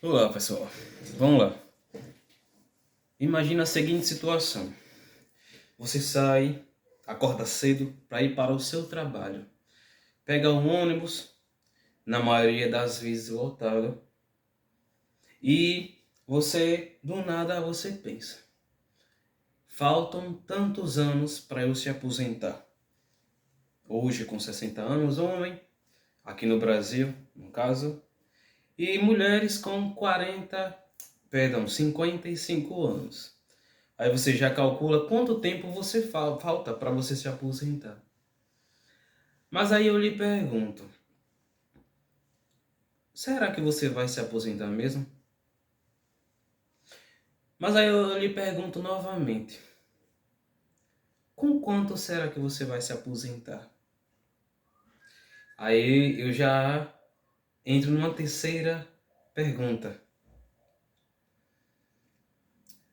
Olá, pessoal. Vamos lá. Imagina a seguinte situação. Você sai, acorda cedo para ir para o seu trabalho. Pega um ônibus, na maioria das vezes lotado, e do nada, você pensa: faltam tantos anos para eu se aposentar. Hoje, com 60 anos, homem, aqui no Brasil, no caso, e mulheres com 55 anos. Aí você já calcula quanto tempo você falta para você se aposentar. Mas aí eu lhe pergunto, será que você vai se aposentar mesmo? Mas aí eu lhe pergunto novamente, com quanto será que você vai se aposentar? Aí eu já entro numa terceira pergunta.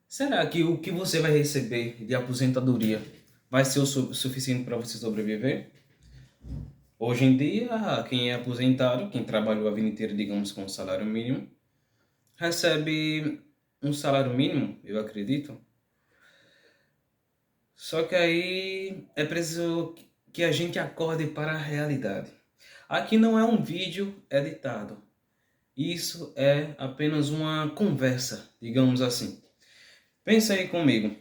Será que o que você vai receber de aposentadoria vai ser o suficiente para você sobreviver? Hoje em dia, quem é aposentado, quem trabalhou a vida inteira, digamos, com um salário mínimo, recebe um salário mínimo, eu acredito. Só que aí é preciso que a gente acorde para a realidade. Aqui não é um vídeo editado. Isso é apenas uma conversa, digamos assim. Pensa aí comigo.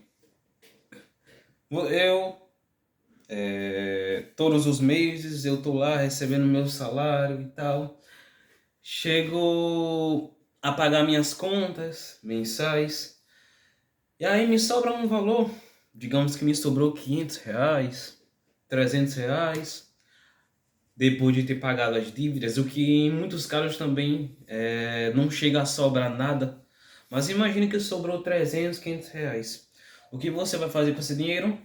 Eu, todos os meses, eu tô lá recebendo meu salário e tal. Chego a pagar minhas contas mensais. E aí me sobra um valor, digamos que me sobrou R$ 500, R$ 300, depois de ter pagado as dívidas, o que em muitos casos também não chega a sobrar nada. Mas imagine que sobrou R$ 300, R$ 500. O que você vai fazer com esse dinheiro?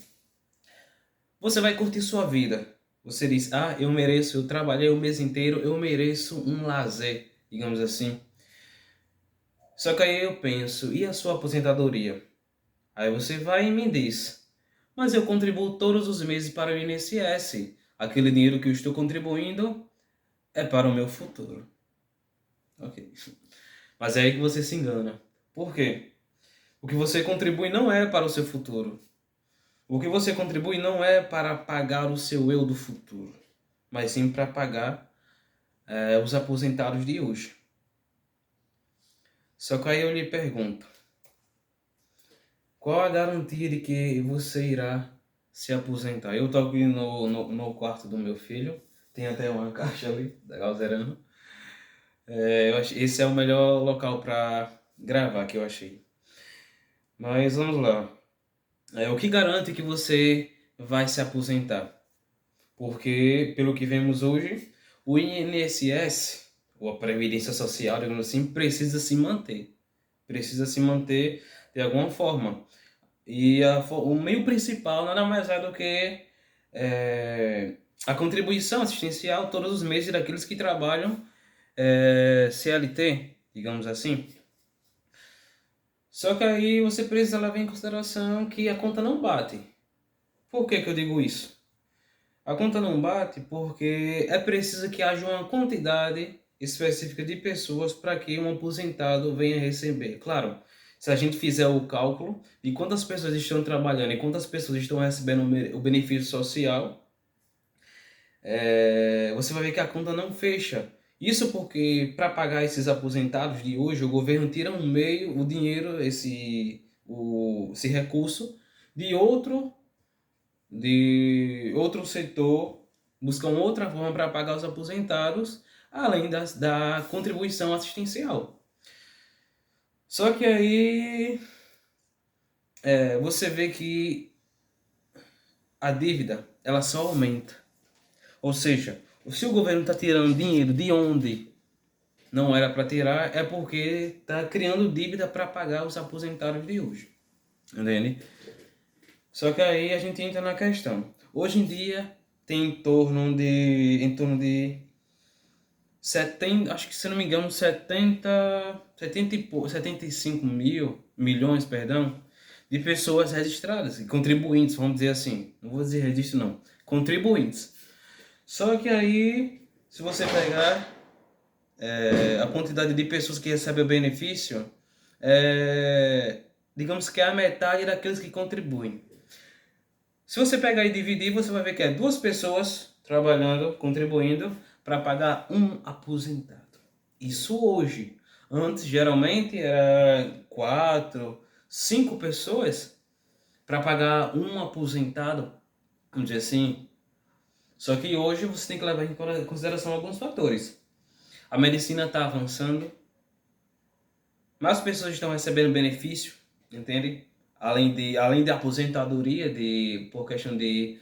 Você vai curtir sua vida. Você diz, eu mereço, eu trabalhei o mês inteiro, eu mereço um lazer, digamos assim. Só que aí eu penso, e a sua aposentadoria? Aí você vai e me diz, mas eu contribuo todos os meses para o INSS. Aquele dinheiro que eu estou contribuindo é para o meu futuro. Ok. Mas é aí que você se engana. Por quê? O que você contribui não é para o seu futuro. O que você contribui não é para pagar o seu eu do futuro, mas sim para pagar os aposentados de hoje. Só que aí eu lhe pergunto, qual a garantia de que você irá se aposentar? Eu estou aqui no quarto do meu filho, tem até uma caixa ali, da Galzerano. Esse é o melhor local para gravar que eu achei. Mas vamos lá. O que garante que você vai se aposentar? Porque, pelo que vemos hoje, o INSS, ou a Previdência Social, digamos assim, precisa se manter. Precisa se manter de alguma forma. E o meio principal nada mais é do que a contribuição assistencial todos os meses daqueles que trabalham CLT, digamos assim. Só que aí você precisa levar em consideração que a conta não bate. Por que eu digo isso? A conta não bate porque é preciso que haja uma quantidade específica de pessoas para que um aposentado venha receber. Claro, se a gente fizer o cálculo de quantas pessoas estão trabalhando e quantas pessoas estão recebendo o benefício social, você vai ver que a conta não fecha. Isso porque para pagar esses aposentados de hoje, o governo tira o dinheiro, esse recurso de outro setor, buscam outra forma para pagar os aposentados, além da contribuição assistencial. Só que aí você vê que a dívida ela só aumenta. Ou seja, se o governo está tirando dinheiro de onde não era para tirar, é porque está criando dívida para pagar os aposentados de hoje. Entende? Só que aí a gente entra na questão. Hoje em dia tem em torno de 70, acho que se não me engano, 75 milhões, perdão, de pessoas registradas e contribuintes, vamos dizer assim. Não vou dizer registro não, contribuintes. Só que aí, se você pegar a quantidade de pessoas que recebem o benefício, digamos que é a metade daqueles que contribuem. Se você pegar e dividir, você vai ver que é 2 pessoas trabalhando, contribuindo, para pagar um aposentado. Isso hoje. Antes, geralmente, era 4, 5 pessoas para pagar um aposentado, vamos dizer assim. Só que hoje você tem que levar em consideração alguns fatores. A medicina está avançando, mais pessoas estão recebendo benefício, entende? Além de aposentadoria, por questão de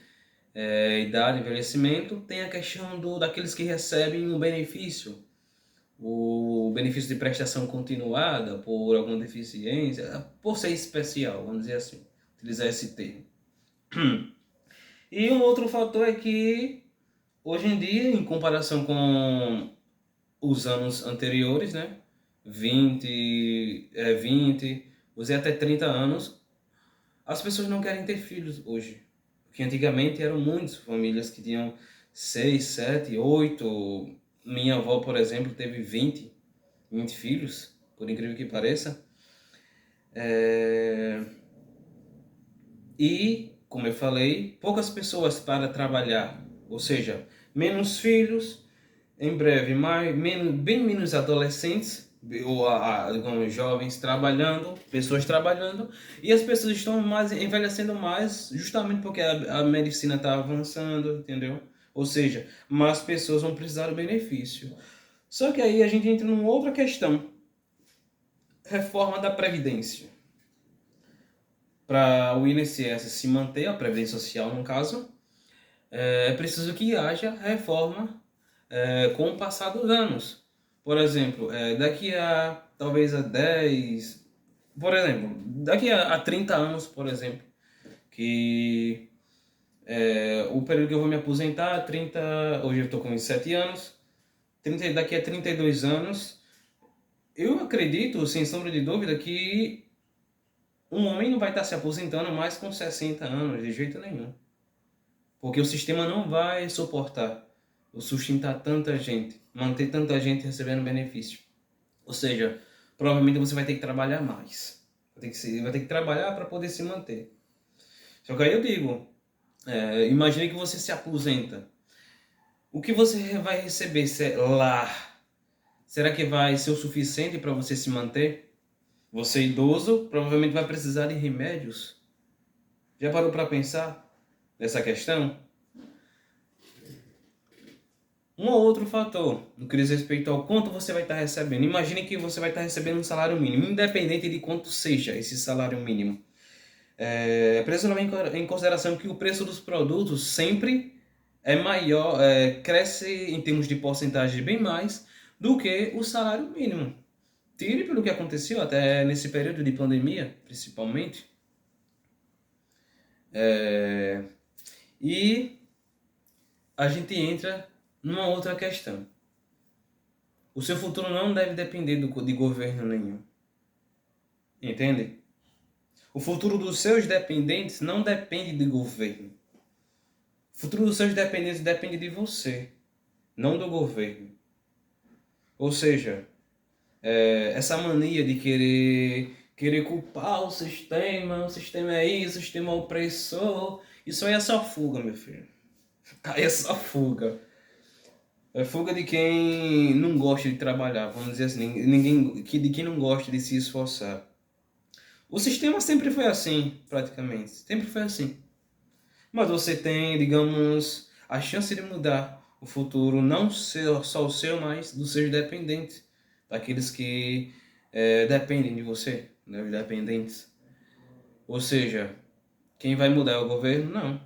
idade, envelhecimento, tem a questão daqueles que recebem um benefício, o benefício de prestação continuada por alguma deficiência, por ser especial, vamos dizer assim, utilizar esse termo. E um outro fator é que, hoje em dia, em comparação com os anos anteriores, né, 20, usei até 30 anos, as pessoas não querem ter filhos hoje. Porque antigamente eram muitas famílias que tinham 6, 7, 8. Minha avó, por exemplo, teve 20 filhos, por incrível que pareça. E, como eu falei, poucas pessoas para trabalhar. Ou seja, menos filhos, em breve, bem menos adolescentes, ou digamos, jovens trabalhando, pessoas trabalhando, e as pessoas estão mais envelhecendo mais, justamente porque a medicina está avançando, entendeu? Ou seja, mais pessoas vão precisar do benefício. Só que aí a gente entra numa outra questão: reforma da Previdência. Para o INSS se manter, a Previdência Social no caso, é preciso que haja reforma com o passar dos anos. Por exemplo, daqui a talvez a 10, por exemplo, daqui a 30 anos, por exemplo, que o período que eu vou me aposentar, hoje eu estou com 27 anos, daqui a 32 anos, eu acredito, sem sombra de dúvida, que um homem não vai estar se aposentando mais com 60 anos, de jeito nenhum. Porque o sistema não vai suportar sustentar tanta gente, manter tanta gente recebendo benefício. Ou seja, provavelmente você vai ter que trabalhar mais. Vai ter que trabalhar para poder se manter. Só que aí eu digo, imagine que você se aposenta. O que você vai receber lá? Será que vai ser o suficiente para você se manter? Você idoso provavelmente vai precisar de remédios. Já parou para pensar nessa questão? Um ou outro fator no que diz respeito ao quanto você vai estar recebendo. Imagine que você vai estar recebendo um salário mínimo, independente de quanto seja esse salário mínimo. É preciso levar em consideração que o preço dos produtos sempre é maior, cresce em termos de porcentagem bem mais do que o salário mínimo. Tire pelo que aconteceu até nesse período de pandemia, principalmente. E a gente entra numa outra questão. O seu futuro não deve depender de governo nenhum. Entende? O futuro dos seus dependentes não depende de governo. O futuro dos seus dependentes depende de você, não do governo. Ou seja, essa mania de querer culpar o sistema é isso, o sistema é opressor, isso aí é só fuga, meu filho. Aí é só fuga. É fuga de quem não gosta de trabalhar, vamos dizer assim, de quem não gosta de se esforçar. O sistema sempre foi assim, praticamente. Sempre foi assim. Mas você tem, digamos, a chance de mudar o futuro, não só o seu, mas dos seus dependentes. Daqueles que dependem de você, né, os dependentes. Ou seja, quem vai mudar é o governo? Não.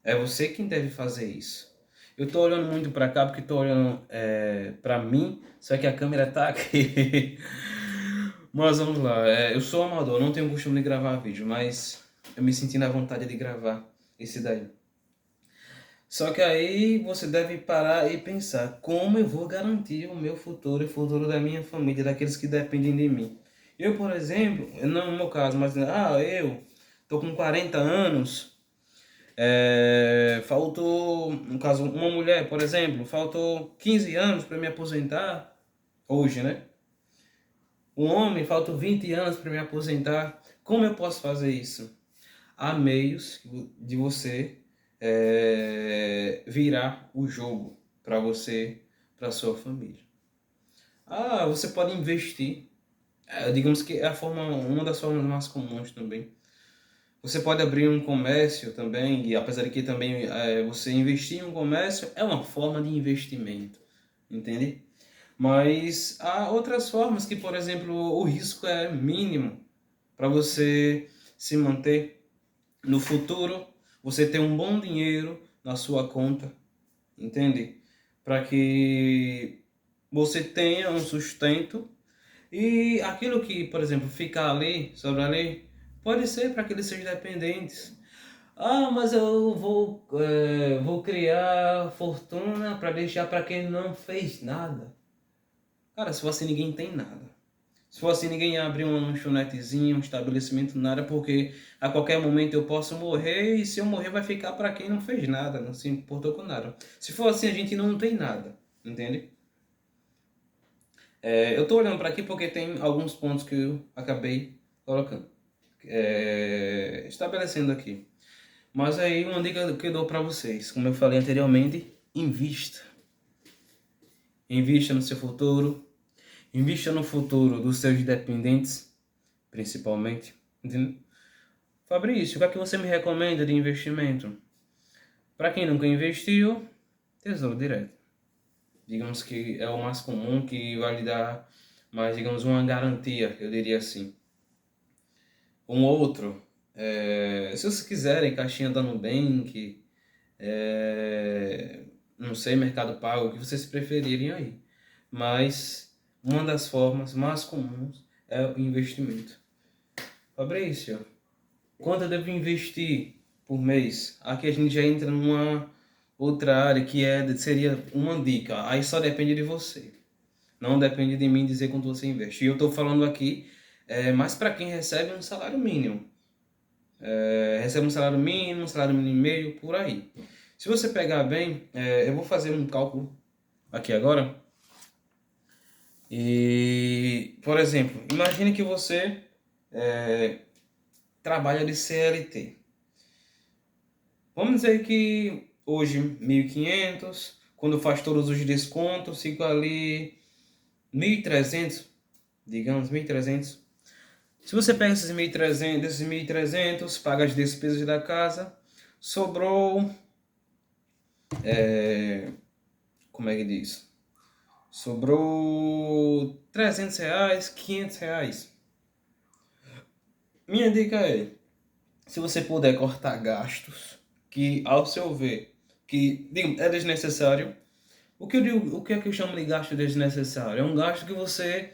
É você quem deve fazer isso. Eu tô olhando muito para cá porque tô olhando para mim, só que a câmera tá aqui. Mas vamos lá, eu sou amador, não tenho costume de gravar vídeo, mas eu me senti na vontade de gravar esse daí. Só que aí você deve parar e pensar, como eu vou garantir o meu futuro e o futuro da minha família, daqueles que dependem de mim. Eu, por exemplo, não no meu caso, mas eu tô com 40 anos, faltou, no caso, uma mulher, por exemplo, faltou 15 anos para me aposentar. hoje, né? Um homem, faltam 20 anos para me aposentar. Como eu posso fazer isso? Há meios de você virar o jogo para você, para sua família. Você pode investir. Digamos que é uma das formas mais comuns também. Você pode abrir um comércio também, e apesar de que também você investir em um comércio é uma forma de investimento, entende? Mas há outras formas que, por exemplo, o risco é mínimo para você se manter no futuro, você ter um bom dinheiro na sua conta, entende? Para que você tenha um sustento e aquilo que, por exemplo, ficar ali, sobre ali, pode ser para aqueles seus dependentes. Mas eu vou criar fortuna para deixar para quem não fez nada. Cara, se for assim, ninguém tem nada. Se for assim, ninguém abre uma lanchonetezinha, um estabelecimento, nada, porque a qualquer momento eu posso morrer e se eu morrer vai ficar para quem não fez nada, não se importou com nada. Se for assim, a gente não tem nada, entende? Eu tô olhando para aqui porque tem alguns pontos que eu acabei colocando, estabelecendo aqui. Mas aí uma dica que eu dou para vocês, como eu falei anteriormente, invista. Invista no seu futuro, invista no futuro dos seus dependentes, principalmente, entendeu? Fabrício, o que é que você me recomenda de investimento? Para quem nunca investiu, Tesouro Direto. Digamos que é o mais comum, que vai lhe dar mais, digamos, uma garantia, eu diria assim. Um outro, se vocês quiserem, caixinha da Nubank, não sei, Mercado Pago, o que vocês preferirem aí. Mas uma das formas mais comuns é o investimento. Fabrício, quanto eu devo investir por mês? Aqui a gente já entra numa outra área que seria uma dica. Aí só depende de você. Não depende de mim dizer quanto você investe. E eu estou falando aqui mais para quem recebe um salário mínimo. Recebe um salário mínimo e meio, por aí. Se você pegar bem, eu vou fazer um cálculo aqui agora. E, por exemplo, imagine que você trabalha de CLT. Vamos dizer que hoje 1.500, quando faz todos os descontos, fica ali 1.300, digamos 1.300. Se você pega esses 1.300, paga as despesas da casa, sobrou, como é que diz? Sobrou R$ 300, R$ 500. Minha dica é, se você puder cortar gastos, que ao seu ver, que é desnecessário, o que é que eu chamo de gasto desnecessário? É um gasto que você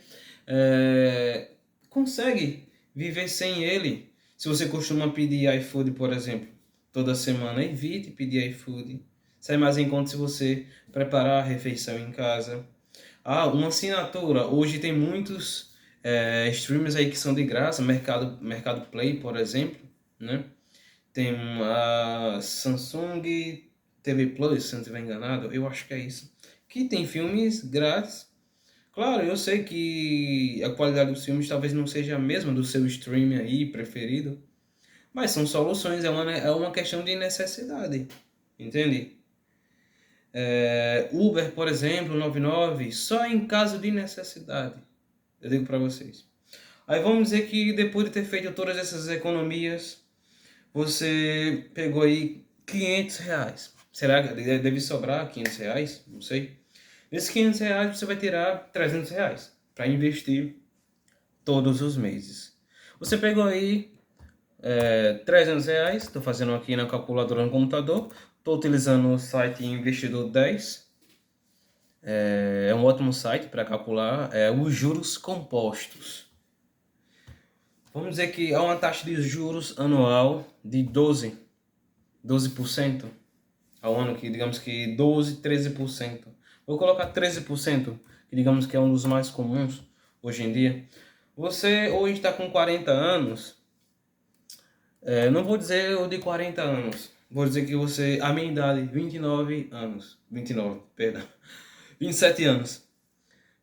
consegue viver sem ele. Se você costuma pedir iFood, por exemplo, toda semana, evite pedir iFood. Sai mais em conta se você preparar a refeição em casa. Uma assinatura. Hoje tem muitos streamers aí que são de graça. Mercado Play, por exemplo, né? Tem a Samsung TV Plus, se não estiver enganado. Eu acho que é isso. Que tem filmes grátis. Claro, eu sei que a qualidade dos filmes talvez não seja a mesma do seu streaming aí preferido. Mas são soluções, é uma questão de necessidade. Entende? Uber, por exemplo, 99, só em caso de necessidade. Eu digo para vocês. Aí vamos dizer que depois de ter feito todas essas economias, você pegou aí R$ 500. Será que deve sobrar R$ 500? Não sei. Desses R$ 500 você vai tirar R$ 300 para investir todos os meses. Você pegou aí R$ 300, estou fazendo aqui na calculadora no computador, estou utilizando o site Investidor 10. É um ótimo site para calcular os juros compostos. Vamos dizer que há uma taxa de juros anual de 12% ao ano, que digamos que 12, 13%. Vou colocar 13%, que digamos que é um dos mais comuns hoje em dia. Você hoje está com 40 anos, não vou dizer o de 40 anos, vou dizer que a minha idade, 29 anos, 29, perdão, 27 anos.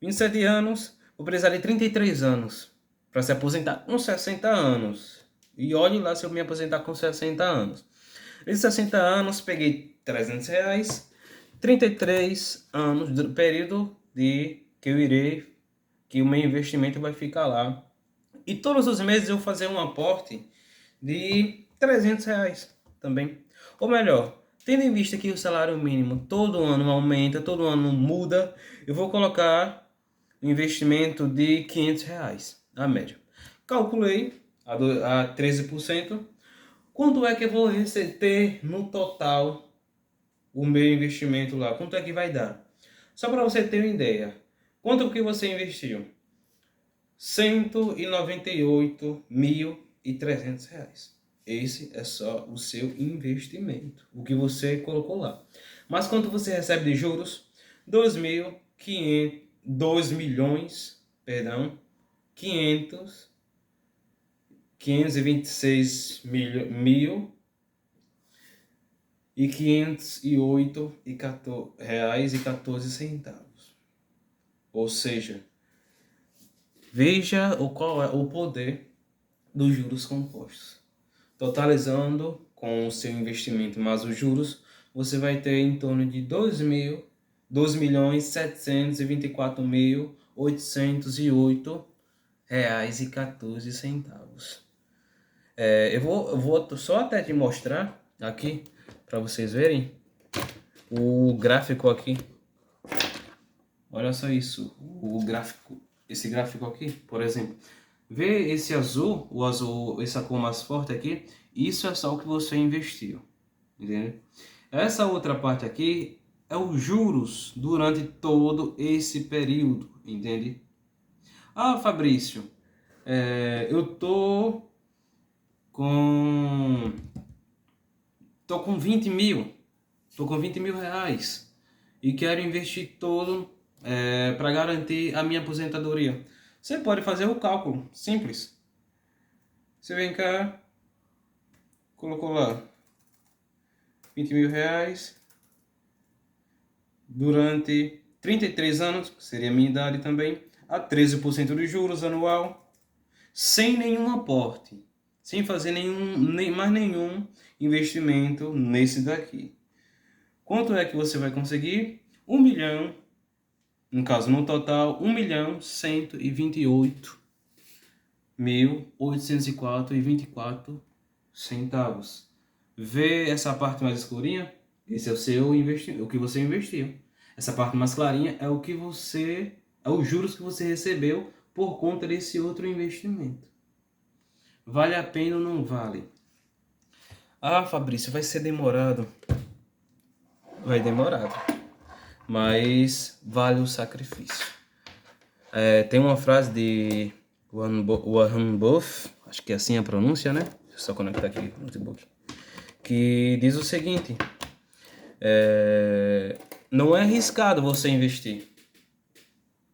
27 anos, vou precisar de 33 anos para se aposentar com 60 anos. E olhe lá se eu me aposentar com 60 anos. Esses 60 anos, peguei R$ 300, 33 anos do período de que o meu investimento vai ficar lá. E todos os meses eu vou fazer um aporte de R$ 300 também. Ou melhor, tendo em vista que o salário mínimo todo ano aumenta, todo ano muda, eu vou colocar um investimento de R$ 500, a média. Calculei a 13%. Quanto é que eu vou receber no total o meu investimento lá? Quanto é que vai dar? Só para você ter uma ideia. Quanto que você investiu? R$ 198.300. Esse é só o seu investimento, o que você colocou lá. Mas quanto você recebe de juros? 2 milhões, perdão, 526 mil e 508 reais e 14 centavos. Ou seja, veja qual é o poder dos juros compostos. Totalizando com o seu investimento mais os juros, você vai ter em torno de 2.724.808 reais e 14 centavos. Eu vou só até te mostrar aqui para vocês verem o gráfico aqui. Olha só isso, esse gráfico aqui, por exemplo. Vê esse azul, essa cor mais forte aqui, isso é só o que você investiu, entendeu? Essa outra parte aqui é os juros durante todo esse período, entende? Ah, Fabrício, eu com com 20 mil, tô com 20 mil reais e quero investir todo para garantir a minha aposentadoria. Você pode fazer o cálculo, simples. Você vem cá, colocou lá 20 mil reais durante 33 anos, que seria a minha idade também, a 13% de juros anual, sem nenhum aporte, sem fazer mais nenhum investimento nesse daqui. Quanto é que você vai conseguir? 1 milhão, no caso no total, 1.128.804,24 centavos. Vê essa parte mais escurinha? Esse é o seu investimento, o que você investiu. Essa parte mais clarinha é os juros que você recebeu por conta desse outro investimento. Vale a pena ou não vale? Ah, Fabrício, vai ser demorado. Vai demorado, mas vale o sacrifício. Tem uma frase de Warren Buffett, acho que é assim a pronúncia, né? Deixa eu só conectar aqui no notebook. Que diz o seguinte: não é arriscado você investir.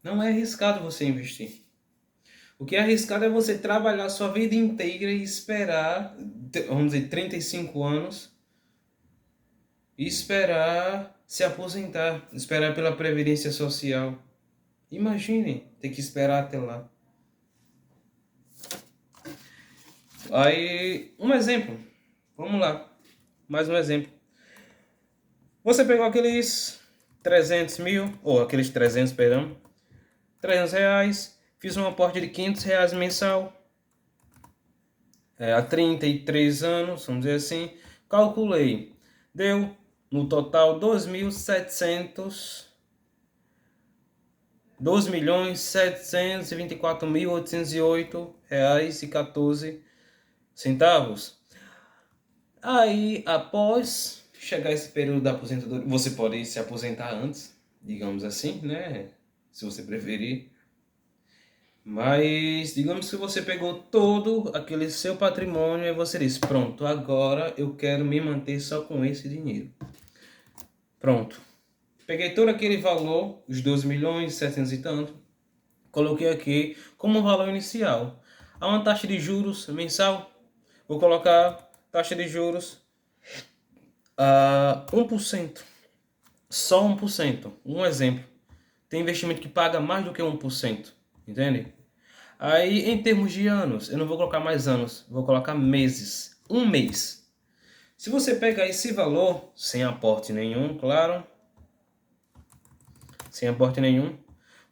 Não é arriscado você investir. O que é arriscado é você trabalhar sua vida inteira e esperar, vamos dizer, 35 anos, e esperar se aposentar, esperar pela Previdência Social. Imagine ter que esperar até lá. Aí, um exemplo. Vamos lá. Mais um exemplo. Você pegou aqueles 300 mil, ou aqueles 300, perdão, 300 reais, fiz um aporte de 500 reais mensal, há 33 anos, vamos dizer assim, calculei, deu no total 2.724.808 reais e 14 centavos. Aí, após chegar esse período da aposentadoria, você pode se aposentar antes, digamos assim, né? Se você preferir. Mas, digamos que você pegou todo aquele seu patrimônio e você disse, pronto, agora eu quero me manter só com esse dinheiro. Pronto. Peguei todo aquele valor, os 2 milhões, 700 e tanto, coloquei aqui como valor inicial. Há uma taxa de juros mensal, vou colocar taxa de juros a 1%. Só 1%. Um exemplo. Tem investimento que paga mais do que 1%, entende? Aí, em termos de anos, eu não vou colocar mais anos, vou colocar meses. Um mês. Se você pegar esse valor, sem aporte nenhum, claro, sem aporte nenhum,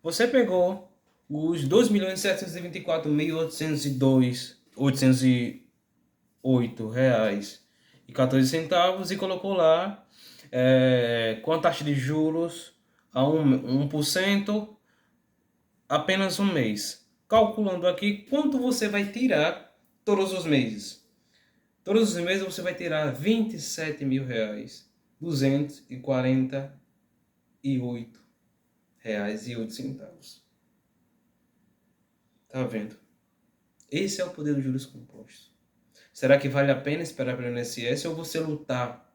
você pegou os 2.724.808 reais e 14 centavos e colocou lá com a taxa de juros a 1% apenas um mês. Calculando aqui quanto você vai tirar todos os meses. Todos os meses você vai tirar R$ 27.000, R$ 248,08. Tá vendo? Esse é o poder dos juros compostos. Será que vale a pena esperar pelo INSS ou você lutar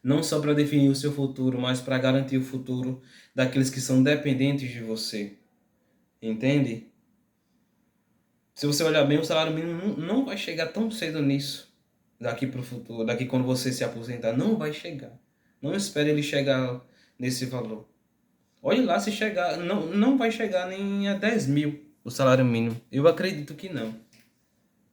não só para definir o seu futuro, mas para garantir o futuro daqueles que são dependentes de você? Entende? Se você olhar bem, o salário mínimo não vai chegar tão cedo nisso. Daqui para o futuro, daqui quando você se aposentar, não vai chegar. Não espere ele chegar nesse valor. Olhe lá se chegar, não vai chegar nem a 10 mil o salário mínimo. Eu acredito que não.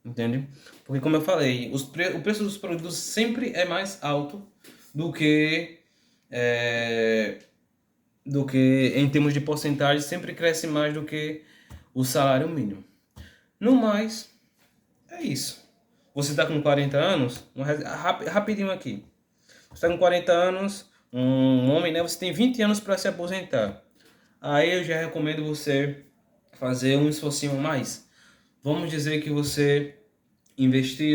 Entende? Porque como eu falei, o preço dos produtos sempre é mais alto do que em termos de porcentagem, sempre cresce mais do que o salário mínimo. No mais, é isso. Você está com 40 anos, rapidinho aqui. Você está com 40 anos, um homem, né? Você tem 20 anos para se aposentar. Aí eu já recomendo você fazer um esforcinho a mais. Vamos dizer que você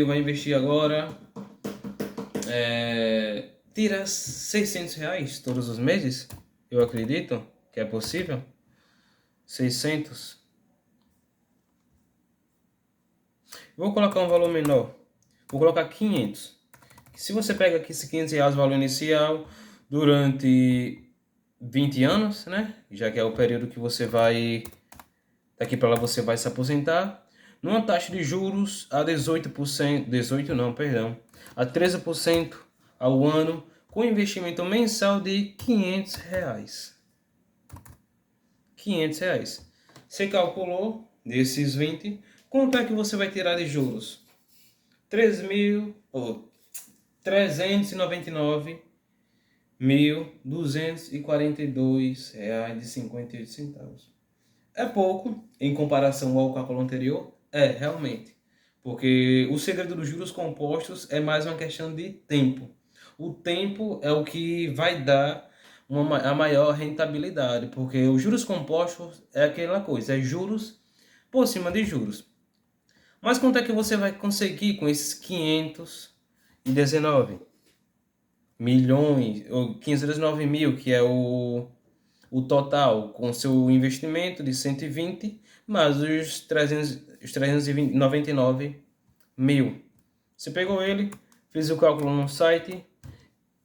vai investir agora, tira R$ 600 todos os meses. Eu acredito que é possível. 600. Vou colocar um valor menor. Vou colocar 500. Se você pega aqui esse R$ 500 valor inicial durante 20 anos, né? Já que é o período que você vai, daqui para lá você vai se aposentar, numa taxa de juros a 18%, 18 não, perdão, a 13% ao ano, com investimento mensal de R$ 500. R$ 500. Você calculou desses 20, quanto é que você vai tirar de juros? 399.242,58 reais. É pouco em comparação ao cálculo anterior? É, realmente. Porque o segredo dos juros compostos é mais uma questão de tempo. O tempo é o que vai dar a maior rentabilidade, porque os juros compostos é aquela coisa, é juros por cima de juros. Mas quanto é que você vai conseguir com esses 519 milhões, ou 519 mil, que é o total, com seu investimento de 120, mais os 399 mil. Você pegou ele, fez o cálculo no site,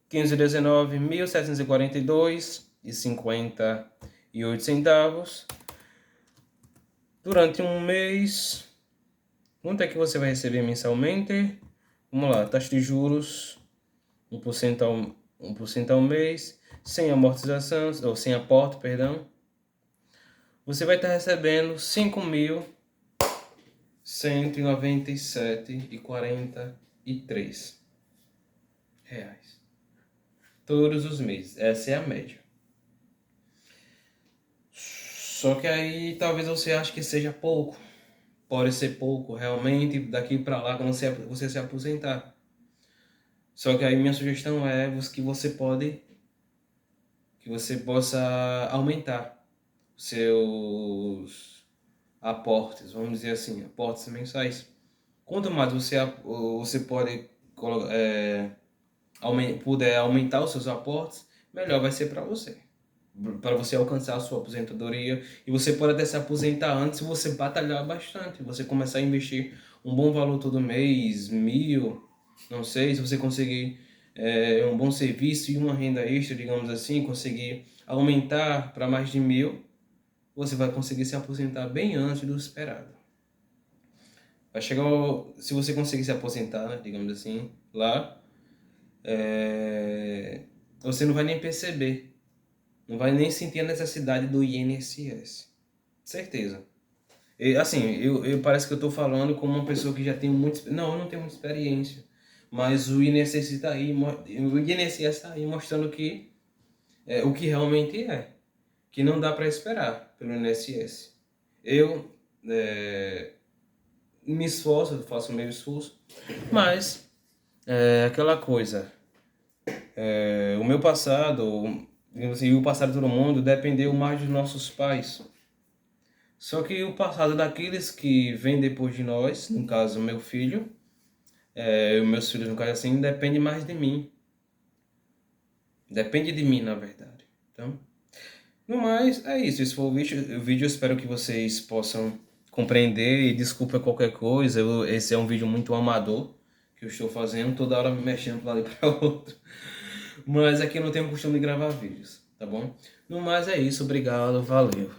519.742,58 durante um mês. Quanto é que você vai receber mensalmente? Vamos lá, taxa de juros 1% ao mês, sem amortização, ou sem aporte, perdão. Você vai estar recebendo R$ 5.197,43 todos os meses. Essa é a média. Só que aí talvez você ache que seja pouco. Pode ser pouco, realmente, daqui para lá, quando você se aposentar. Só que aí minha sugestão é que você possa aumentar seus aportes, vamos dizer assim, aportes mensais. Quanto mais você puder aumentar os seus aportes, melhor vai ser para você alcançar a sua aposentadoria. E você pode até se aposentar antes se você batalhar bastante, você começar a investir um bom valor todo mês, 1.000, não sei, se você conseguir um bom serviço e uma renda extra, digamos assim, conseguir aumentar para mais de 1.000, você vai conseguir se aposentar bem antes do esperado. Vai chegar, se você conseguir se aposentar, né, digamos assim, lá, você não vai nem perceber não vai nem sentir a necessidade do INSS. Certeza. E, assim, eu parece que eu tô falando como uma pessoa que já tem muito... Não, eu não tenho muita experiência. Mas o INSS está aí, o INSS está aí mostrando que o que realmente é. Que não dá para esperar pelo INSS. Eu me esforço, eu faço o meu esforço, mas aquela coisa, o meu passado, digamos assim, o passado de todo mundo dependeu mais dos nossos pais. Só que o passado daqueles que vêm depois de nós, no caso meu filho, os meus filhos no caso assim, depende mais de mim. Depende de mim, na verdade. Então, no mais, é isso. Esse foi o vídeo. Eu espero que vocês possam compreender e desculpa qualquer coisa. Esse é um vídeo muito amador que eu estou fazendo, toda hora me mexendo para lá e para outro. Mas aqui eu não tenho o costume de gravar vídeos, tá bom? No mais é isso. Obrigado, valeu.